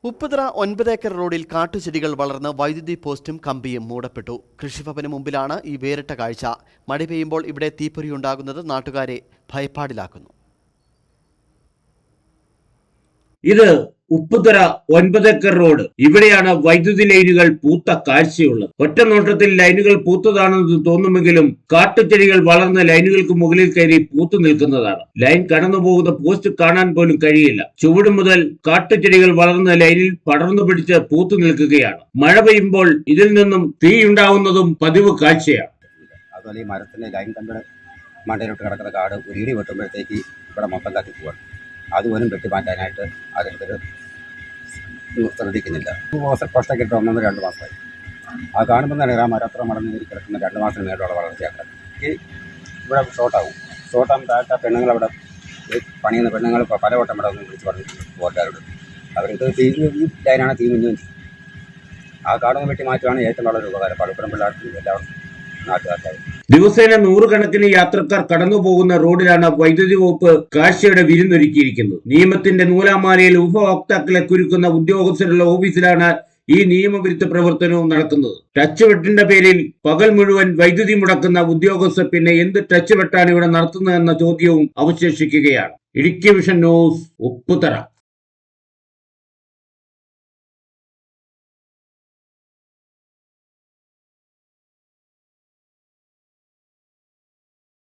Upputhara 9 acre റോഡിൽ കാട്ടുചെടികൾ വളർന്ന് വൈദ്യുതി പോസ്റ്റും കമ്പിയും മൂടപ്പെട്ടു. കൃഷിഭവന് മുമ്പിലാണ് ഈ വേറിട്ട കാഴ്ച. മഴ പെയ്യുമ്പോൾ ഇവിടെ തീപ്പൊരിയുണ്ടാകുന്നത് നാട്ടുകാരെ ഭയപ്പാടിലാക്കുന്നു. ഇത് ഉപ്പുതറ 9 ഏക്കർ റോഡ്. ഇവിടെയാണ് വൈദ്യുതി ലൈനുകൾ പൂത്ത കാഴ്ചയുള്ളത്. ഒറ്റ നോട്ടത്തിൽ ലൈനുകൾ പൂത്തതാണെന്ന് തോന്നുമെങ്കിലും കാട്ടുചെടികൾ വളർന്ന ലൈനുകൾക്ക് മുകളിൽ കയറി പൂത്തു നിൽക്കുന്നതാണ്. ലൈൻ കടന്നു പോകുന്ന പോസ്റ്റ് കാണാൻ പോലും കഴിയില്ല. ചുവട് മുതൽ കാട്ടുചെടികൾ വളർന്ന ലൈനിൽ പടർന്നു പിടിച്ച് പൂത്തു നിൽക്കുകയാണ്. മഴ പെയ്യുമ്പോൾ ഇതിൽ നിന്നും തീയുണ്ടാവുന്നതും പതിവ് കാഴ്ചയാണ്. അതുപോലെ ഈ മരത്തിന്റെ ലൈൻ കമ്പി മണ്ടയിലോട്ട് കിടക്കുന്ന കാട് ഒരു ഇടി വെട്ടുമ്പോഴത്തേക്ക് ഇവിടെ മൊത്തം കത്തിപ്പോവാണ്. അതുപോലും വെട്ടിമാറ്റാനായിട്ട് അതിനൊരു ശ്രദ്ധിക്കുന്നില്ല. പോസ്റ്റൊക്കെ ഇട്ട് 1-2 മാസമായി. ആ കാണുമ്പോൾ തന്നെ ആ മരത്ര മടങ്ങി കിടക്കുന്ന 2 മാസത്തിന് മേലുള്ള വളർച്ചയാണ്. ഈ ഇവിടെ ഷോർട്ടാകുമ്പോൾ താഴത്തെ പെണ്ണുങ്ങളവിടെ പണിയുന്ന പെണ്ണുങ്ങൾ പലവട്ടം ഇവിടെ ഒന്ന് വിളിച്ച് പറഞ്ഞിട്ടുണ്ട് ബോർഡുകാരോട്. അവർക്ക് ഈ ലൈനാണ് തീ മിഞ്ഞും. ആ കാടൊന്ന് വെട്ടി മാറ്റുകയാണ് ഏറ്റവും വളരെ ഉപകാരം പലപ്പോഴും പിള്ളേർക്കും എല്ലാവർക്കും നാട്ടുകാർക്കായി. ദിവസേന 100 കണക്കിന് യാത്രക്കാർ കടന്നു പോകുന്ന റോഡിലാണ് വൈദ്യുതി വകുപ്പ് കാഴ്ചയുടെ വിരുന്നൊരുക്കിയിരിക്കുന്നത്. നിയമത്തിന്റെ നൂലാമാലയിൽ ഉപഭോക്താക്കളെ കുരുക്കുന്ന ഉദ്യോഗസ്ഥരുള്ള ഓഫീസിലാണ് ഈ നിയമവിരുദ്ധ പ്രവർത്തനവും നടക്കുന്നത്. ടച്ച് വെട്ടിന്റെ പേരിൽ പകൽ മുഴുവൻ വൈദ്യുതി മുടക്കുന്ന ഉദ്യോഗസ്ഥർ പിന്നെ എന്ത് ടച്ച് വെട്ടാണ് ഇവിടെ നടത്തുന്നതെന്ന ചോദ്യവും അവശേഷിക്കുകയാണ്. Idukki Vision News, Upputhara.